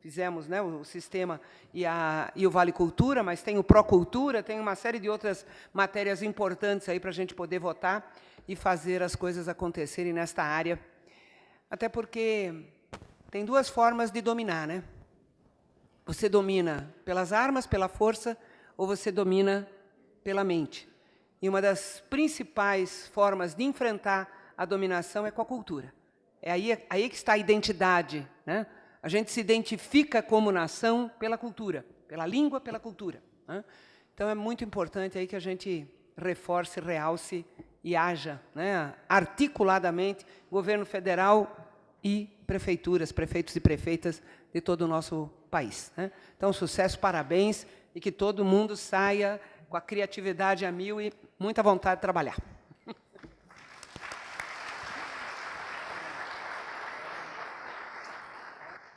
[SPEAKER 3] fizemos, né, o sistema e o Vale Cultura, mas tem o Procultura, tem uma série de outras matérias importantes aí para a gente poder votar e fazer as coisas acontecerem nesta área. Até porque tem duas formas de dominar, né? Você domina pelas armas, pela força, ou você domina pela mente. E uma das principais formas de enfrentar a dominação é com a cultura. É aí que está a identidade, né? A gente se identifica como nação pela cultura, pela língua, pela cultura, né? Então, é muito importante aí que a gente reforce, realce e haja, né, articuladamente, governo federal e prefeituras, prefeitos e prefeitas de todo o nosso país, né? Então, sucesso, parabéns, e que todo mundo saia com a criatividade a mil e muita vontade de trabalhar.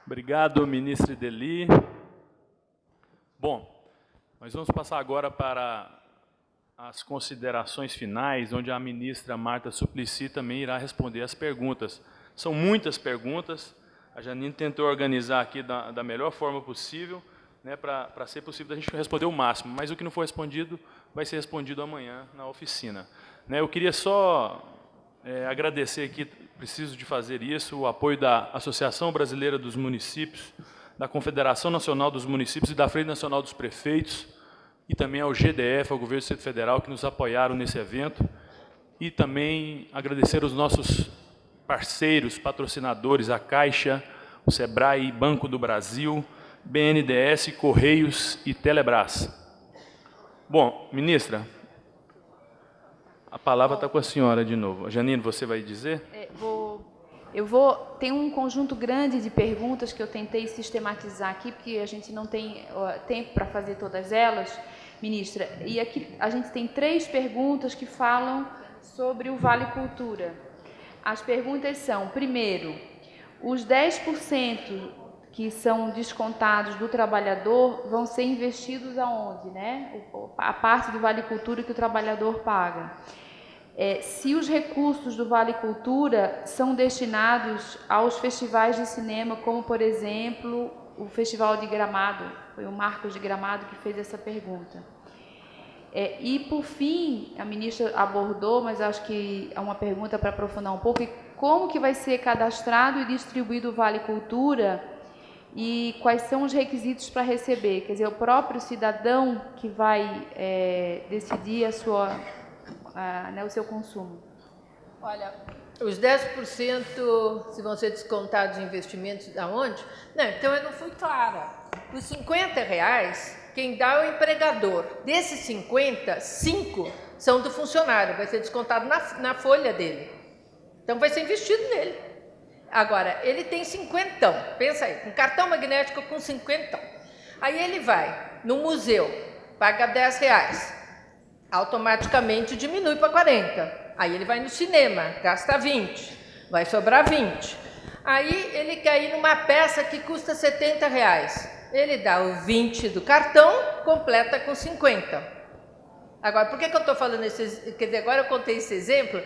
[SPEAKER 1] Obrigado, ministra Ideli. Bom, nós vamos passar agora para as considerações finais, onde a ministra Marta Suplicy também irá responder as perguntas. São muitas perguntas, a Janine tentou organizar aqui da melhor forma possível, né, para ser possível a gente responder o máximo, mas o que não for respondido vai ser respondido amanhã na oficina, né? Eu queria só agradecer aqui, preciso de fazer isso, o apoio da Associação Brasileira dos Municípios, da Confederação Nacional dos Municípios e da Frente Nacional dos Prefeitos, e também ao GDF, ao Governo do Distrito Federal, que nos apoiaram nesse evento, e também agradecer os nossos parceiros, patrocinadores, a Caixa, o Sebrae, Banco do Brasil, BNDES, Correios e Telebrás. Bom, ministra, a palavra está com a senhora de novo. Janine, você vai dizer?
[SPEAKER 4] Tem um conjunto grande de perguntas que eu tentei sistematizar aqui, porque a gente não tem tempo para fazer todas elas, ministra. E aqui a gente tem 3 perguntas que falam sobre o Vale Cultura. As perguntas são, primeiro, os 10% que são descontados do trabalhador vão ser investidos aonde, né? A parte do Vale Cultura que o trabalhador paga. Se os recursos do Vale Cultura são destinados aos festivais de cinema, como, por exemplo, o Festival de Gramado, foi o Marcos de Gramado que fez essa pergunta. E, por fim, a ministra abordou, mas acho que é uma pergunta para aprofundar um pouco, como que vai ser cadastrado e distribuído o Vale Cultura e quais são os requisitos para receber? Quer dizer, o próprio cidadão que vai decidir o seu consumo.
[SPEAKER 2] Olha, Os 10% se vão ser descontados em investimentos aonde? Não, então eu não fui clara. Os R$50, quem dá é o empregador. Desses 50, 5 são do funcionário, vai ser descontado na folha dele. Então vai ser investido nele. Agora, ele tem 50, pensa aí, um cartão magnético com 50. Aí ele vai no museu, paga R$10, automaticamente diminui para 40. Aí ele vai no cinema, gasta 20, vai sobrar 20. Aí ele quer ir numa peça que custa R$70. Ele dá o 20 do cartão, completa com 50. Agora, por que eu estou falando esse... Quer dizer, agora eu contei esse exemplo.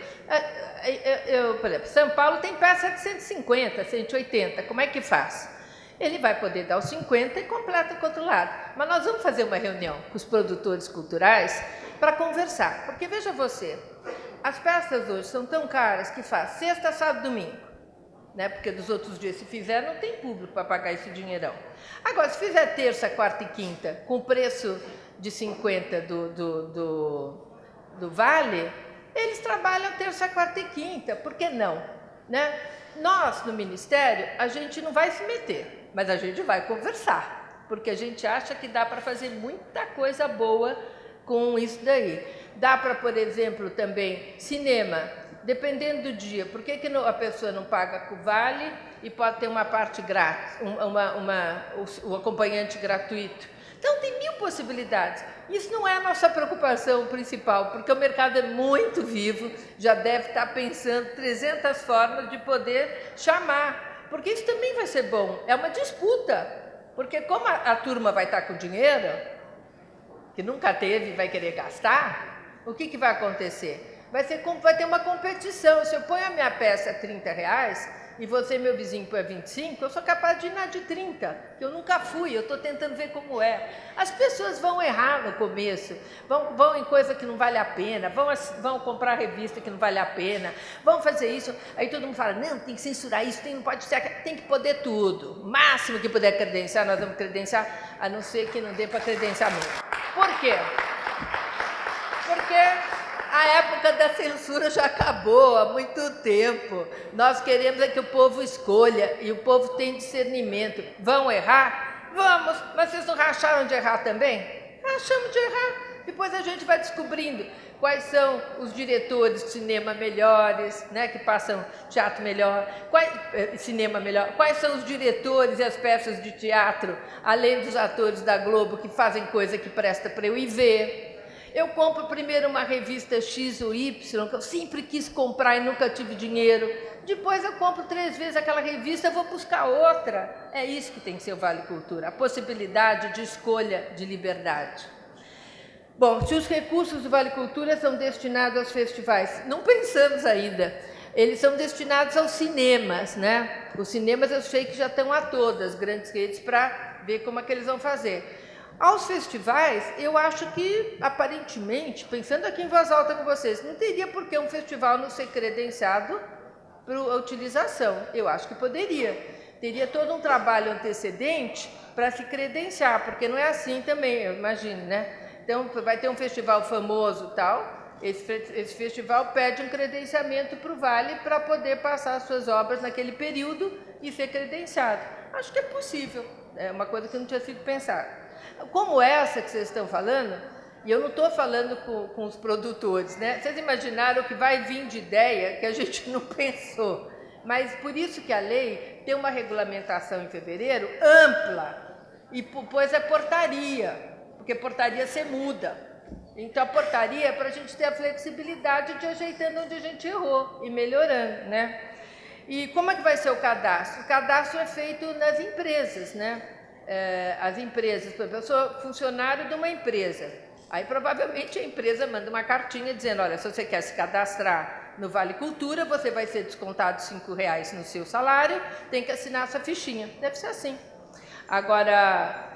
[SPEAKER 2] Por exemplo, São Paulo tem peça de 150, 180. Como é que faz? Ele vai poder dar os 50 e completa com o outro lado. Mas nós vamos fazer uma reunião com os produtores culturais para conversar. Porque, veja você, as peças hoje são tão caras que faz sexta, sábado, domingo. Né? Porque dos outros dias, se fizer, não tem público para pagar esse dinheirão. Agora, se fizer terça, quarta e quinta, com preço de 50 do Vale, eles trabalham terça, quarta e quinta. Por que não? Né? Nós, no Ministério, a gente não vai se meter, mas a gente vai conversar, porque a gente acha que dá para fazer muita coisa boa com isso daí. Dá para, por exemplo, também cinema, dependendo do dia. Por que a pessoa não paga com o Vale e pode ter uma parte grátis, o acompanhante gratuito? Então, tem 1000 possibilidades. Isso não é a nossa preocupação principal, porque o mercado é muito vivo, já deve estar pensando 300 formas de poder chamar, porque isso também vai ser bom. É uma disputa, porque como a turma vai estar com dinheiro, que nunca teve e vai querer gastar, o que vai acontecer? Vai ter uma competição. Se eu ponho a minha peça a R$30 e você, meu vizinho, põe a 25, eu sou capaz de ir na de 30, que eu nunca fui, eu estou tentando ver como é. As pessoas vão errar no começo, vão em coisa que não vale a pena, vão comprar revista que não vale a pena, vão fazer isso, aí todo mundo fala, não, tem que censurar isso, não pode ser, tem que poder tudo. O máximo que puder credenciar, nós vamos credenciar, a não ser que não dê para credenciar mesmo. Por quê? Porque a época da censura já acabou há muito tempo. Nós queremos é que o povo escolha e o povo tem discernimento. Vão errar? Vamos, mas vocês não racharam de errar também? Rachamos de errar. Depois a gente vai descobrindo quais são os diretores de cinema melhores, né, que passam teatro melhor, cinema melhor, quais são os diretores e as peças de teatro, além dos atores da Globo, que fazem coisa que presta para eu ir ver. Eu compro primeiro uma revista X ou Y, que eu sempre quis comprar e nunca tive dinheiro. Depois eu compro 3 vezes aquela revista, eu vou buscar outra. É isso que tem que ser o Vale Cultura, a possibilidade de escolha, de liberdade. Bom, se os recursos do Vale Cultura são destinados aos festivais, não pensamos ainda. Eles são destinados aos cinemas, né? Os cinemas eu sei que já estão a todas, grandes redes, para ver como é que eles vão fazer. Aos festivais, eu acho que, aparentemente, pensando aqui em voz alta com vocês, não teria por que um festival não ser credenciado para a utilização. Eu acho que poderia. Teria todo um trabalho antecedente para se credenciar, porque não é assim também, eu imagino, né? Então, vai ter um festival famoso tal, esse festival pede um credenciamento para o Vale para poder passar as suas obras naquele período e ser credenciado. Acho que é possível, é uma coisa que não tinha sido pensada. Como essa que vocês estão falando, e eu não estou falando com os produtores, né? Vocês imaginaram que vai vir de ideia que a gente não pensou, mas por isso que a lei tem uma regulamentação em fevereiro ampla, e depois é portaria, porque portaria você muda. Então a portaria é para a gente ter a flexibilidade de ir ajeitando onde a gente errou e melhorando, né? E como é que vai ser o cadastro? O cadastro é feito nas empresas, né? As empresas, por exemplo, eu sou funcionário de uma empresa, aí provavelmente a empresa manda uma cartinha dizendo, olha, se você quer se cadastrar no Vale Cultura, você vai ser descontado R$5 no seu salário, tem que assinar sua fichinha, deve ser assim. Agora,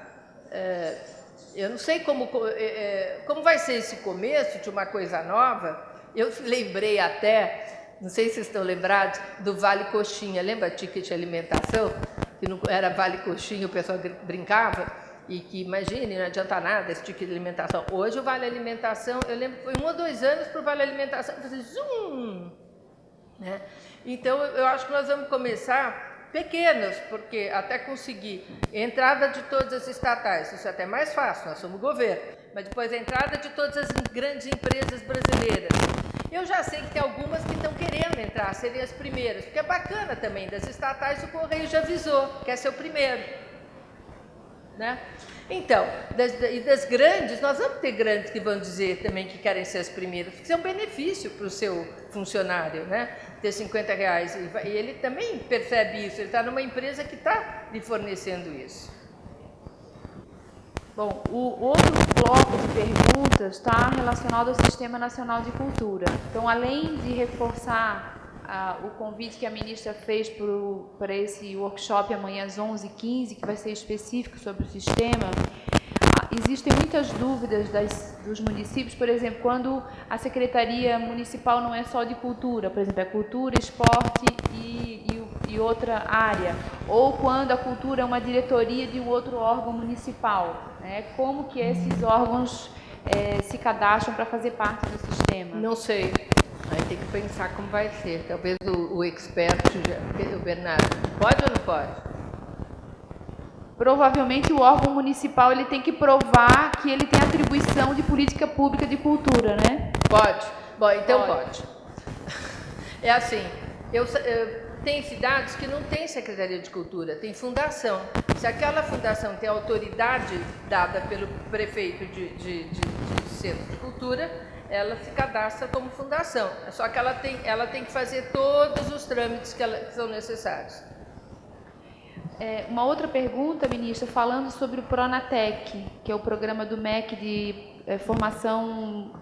[SPEAKER 2] eu não sei como vai ser esse começo de uma coisa nova. Eu lembrei até, não sei se vocês estão lembrados, do Vale Coxinha, lembra ticket alimentação? Que não era Vale Coxinha, o pessoal brincava, e que, imagine, não adianta nada esse tipo de alimentação. Hoje o Vale Alimentação, eu lembro que foi 1 ou 2 anos para o Vale Alimentação, eu falei, né? Então, eu acho que nós vamos começar pequenos, porque até conseguir entrada de todas as estatais, isso é até mais fácil, nós somos governo, mas depois a entrada de todas as grandes empresas brasileiras. Eu já sei que tem algumas que estão querendo entrar, serem as primeiras, porque é bacana também, das estatais o Correio já avisou, quer ser o primeiro, né? Então, das grandes, nós vamos ter grandes que vão dizer também que querem ser as primeiras, porque isso é um benefício para o seu funcionário, né? Ter R$50. E ele também percebe isso, ele está numa empresa que está lhe fornecendo isso.
[SPEAKER 4] Bom, o outro bloco de perguntas está relacionado ao Sistema Nacional de Cultura. Então, além de reforçar o convite que a ministra fez para esse workshop amanhã às 11h15, que vai ser específico sobre o sistema, existem muitas dúvidas dos municípios, por exemplo, quando a Secretaria Municipal não é só de cultura, por exemplo, é cultura, esporte e outra área, ou quando a cultura é uma diretoria de um outro órgão municipal, né? Como que esses órgãos se cadastram para fazer parte do sistema?
[SPEAKER 2] Não sei. Aí tem que pensar como vai ser. Talvez o expert, o Bernardo, pode ou não pode?
[SPEAKER 4] Provavelmente o órgão municipal ele tem que provar que ele tem atribuição de política pública de cultura, né?
[SPEAKER 2] Pode. Bom, então pode. É assim, tem cidades que não tem Secretaria de Cultura, tem fundação. Se aquela fundação tem autoridade dada pelo prefeito de centro de cultura, ela se cadastra como fundação. Só que ela tem que fazer todos os trâmites que são necessários.
[SPEAKER 4] Uma outra pergunta, ministra, falando sobre o Pronatec, que é o programa do MEC de formação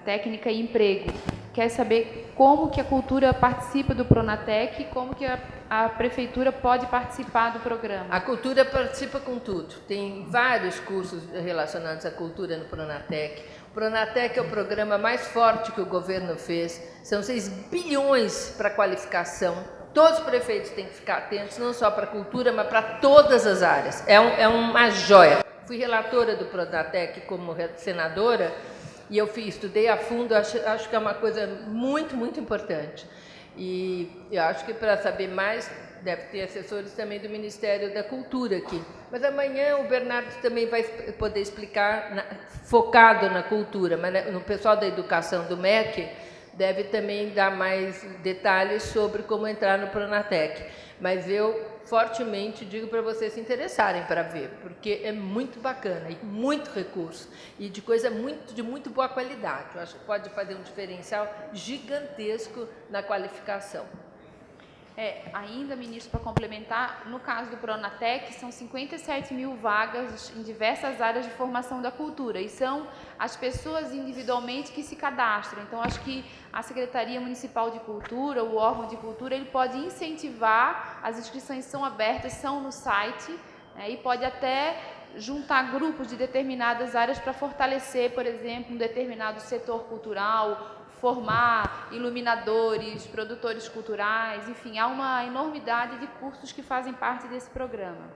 [SPEAKER 4] técnica e emprego. Quer saber como que a cultura participa do Pronatec e como que a prefeitura pode participar do programa.
[SPEAKER 2] A cultura participa com tudo. Tem vários cursos relacionados à cultura no Pronatec. O Pronatec é o programa mais forte que o governo fez. São 6 bilhões para qualificação. Todos os prefeitos têm que ficar atentos, não só para a cultura, mas para todas as áreas. É uma joia. Fui relatora do Pronatec como senadora e eu estudei a fundo, acho que é uma coisa muito, muito importante. E eu acho que para saber mais, deve ter assessores também do Ministério da Cultura aqui. Mas amanhã o Bernardo também vai poder explicar, focado na cultura, mas no pessoal da educação do MEC, deve também dar mais detalhes sobre como entrar no Pronatec. Mas eu fortemente digo para vocês se interessarem para ver, porque é muito bacana e muito recurso e de coisa de muito boa qualidade. Eu acho que pode fazer um diferencial gigantesco na qualificação.
[SPEAKER 4] Ainda, ministro, para complementar, no caso do Pronatec, são 57 mil vagas em diversas áreas de formação da cultura, e são as pessoas individualmente que se cadastram. Então, acho que a Secretaria Municipal de Cultura, o órgão de cultura, ele pode incentivar, as inscrições são abertas, são no site, e pode até juntar grupos de determinadas áreas para fortalecer, por exemplo, um determinado setor cultural, formar iluminadores, produtores culturais, enfim, há uma enormidade de cursos que fazem parte desse programa.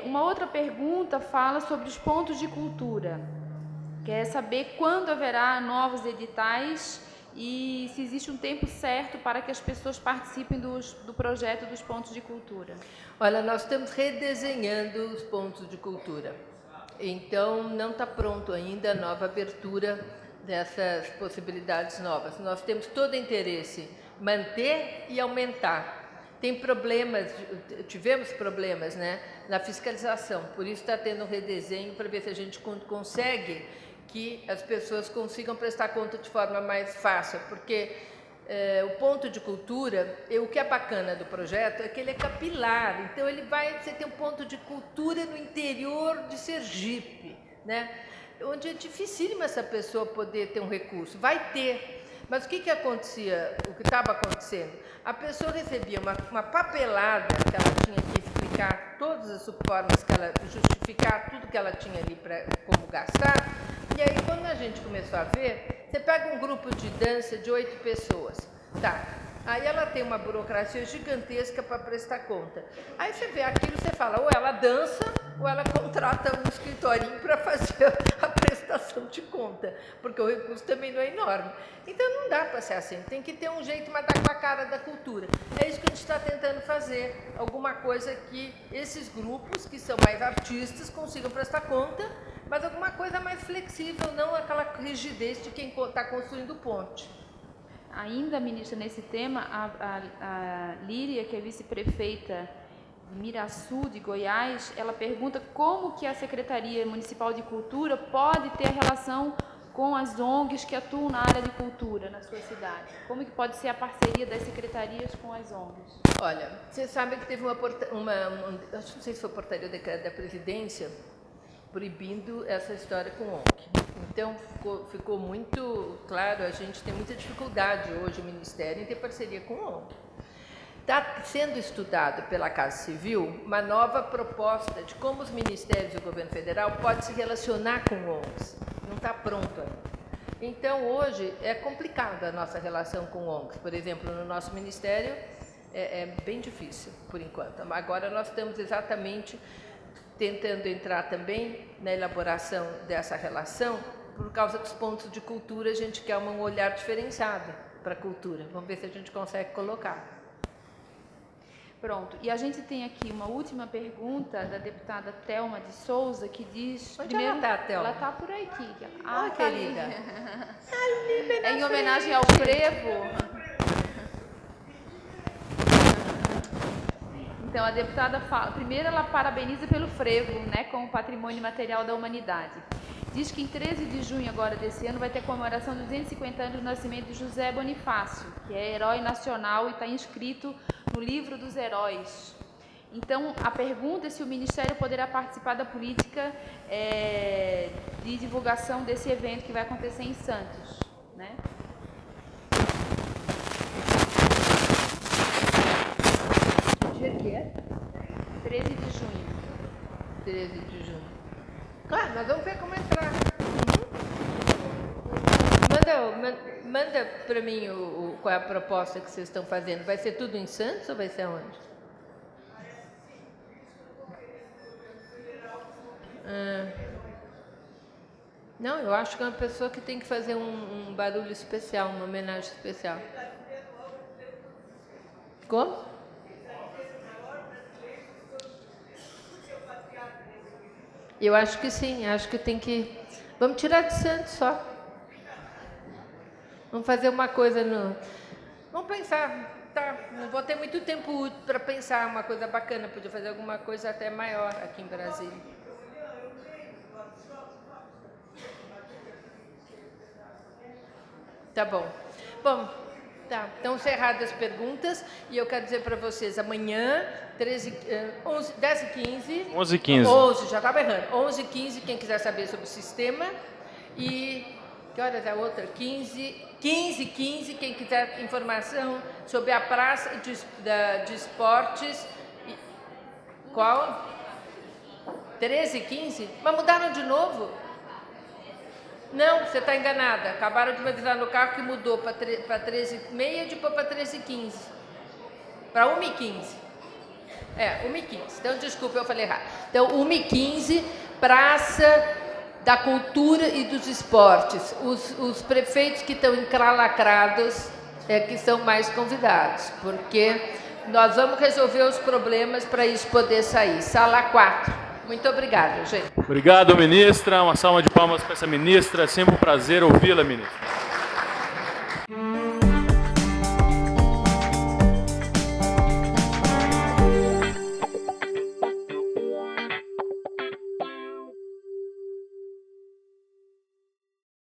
[SPEAKER 4] Uma outra pergunta fala sobre os pontos de cultura. Quer saber quando haverá novos editais e se existe um tempo certo para que as pessoas participem do projeto dos pontos de cultura.
[SPEAKER 2] Olha, nós estamos redesenhando os pontos de cultura. Então, não está pronto ainda a nova abertura dessas possibilidades novas. Nós temos todo interesse em manter e aumentar. Tivemos problemas, né, na fiscalização, por isso está tendo um redesenho para ver se a gente consegue que as pessoas consigam prestar conta de forma mais fácil, porque o ponto de cultura, o que é bacana do projeto é que ele é capilar, então você tem um ponto de cultura no interior de Sergipe, né? Onde é dificílimo essa pessoa poder ter um recurso. Vai ter. Mas o que acontecia, o que estava acontecendo? A pessoa recebia uma papelada que ela tinha que explicar todas as formas justificar tudo que ela tinha ali como gastar. E aí, quando a gente começou a ver, você pega um grupo de dança de 8 pessoas. Tá. Aí ela tem uma burocracia gigantesca para prestar conta. Aí você vê aquilo, você fala, ou ela dança, ou ela contrata um escritorinho para fazer a prestação prestação de conta, porque o recurso também não é enorme. Então, não dá para ser assim, tem que ter um jeito, mas dar com a cara da cultura. É isso que a gente está tentando fazer, alguma coisa que esses grupos, que são mais artistas, consigam prestar conta, mas alguma coisa mais flexível, não aquela rigidez de quem está construindo ponte.
[SPEAKER 4] Ainda, ministra, nesse tema, a Líria, que é vice-prefeita de Miraçu, de Goiás, ela pergunta como que a Secretaria Municipal de Cultura pode ter relação com as ONGs que atuam na área de cultura na sua cidade. Como que pode ser a parceria das secretarias com as ONGs?
[SPEAKER 2] Olha, vocês sabem que teve acho não sei se foi portaria ou decreto da presidência, proibindo essa história com ONG. Então, ficou muito claro, a gente tem muita dificuldade hoje, o Ministério, em ter parceria com ONG. Está sendo estudado pela Casa Civil uma nova proposta de como os ministérios e o governo federal podem se relacionar com ONGs. Não está pronto ainda. Então, hoje, é complicada a nossa relação com ONGs. Por exemplo, no nosso ministério, é bem difícil, por enquanto. Agora, nós estamos exatamente tentando entrar também na elaboração dessa relação, por causa dos pontos de cultura, a gente quer um olhar diferenciado para a cultura. Vamos ver se a gente consegue colocar.
[SPEAKER 4] Pronto. E a gente tem aqui uma última pergunta da deputada Thelma de Souza, que diz...
[SPEAKER 2] Onde ela está, Thelma?
[SPEAKER 4] Ela está por aqui.
[SPEAKER 2] Ah,
[SPEAKER 4] tá
[SPEAKER 2] querida.
[SPEAKER 4] Ali, é em homenagem ao frevo. Então, a deputada fala... Primeiro, ela parabeniza pelo frevo, né, como patrimônio material da humanidade. Diz que em 13 de junho agora desse ano vai ter comemoração dos 250 anos do nascimento de José Bonifácio, que é herói nacional e está inscrito no livro dos heróis. Então, a pergunta é se o Ministério poderá participar da política de divulgação desse evento que vai acontecer em Santos, né?
[SPEAKER 2] Que é?
[SPEAKER 4] 13 de junho.
[SPEAKER 2] 13 de junho. Claro, nós vamos ver como entrar. Manda para mim qual é a proposta que vocês estão fazendo. Vai ser tudo em Santos ou vai ser onde? Não, eu acho que é uma pessoa que tem que fazer um barulho especial, uma homenagem especial. Como? Eu acho que sim, acho que tem que... Vamos tirar de Santos só. Vamos fazer uma coisa no... Vamos pensar, tá? Não vou ter muito tempo para pensar uma coisa bacana, podia fazer alguma coisa até maior aqui em Brasília. Tá bom. Bom, tá. Então, encerradas as perguntas, e eu quero dizer para vocês, amanhã... 10h15.
[SPEAKER 1] 11h15.
[SPEAKER 2] 11, já estava errando. 11h15, quem quiser saber sobre o sistema. E que horas é a outra? 15h15, quem quiser informação sobre a praça de esportes. Qual? 13h15? Mas mudaram de novo? Não, você está enganada. Acabaram de me avisar no carro que mudou para 13h30 e depois para 13h15. Para 1h15. 1h15. Então, desculpa, eu falei errado. Então, 1h15, Praça da Cultura e dos Esportes. Os prefeitos que estão encralacrados que são mais convidados, porque nós vamos resolver os problemas para isso poder sair. Sala 4. Muito obrigada, gente.
[SPEAKER 1] Obrigado, ministra. Uma salva de palmas para essa ministra. É sempre um prazer ouvi-la, ministra.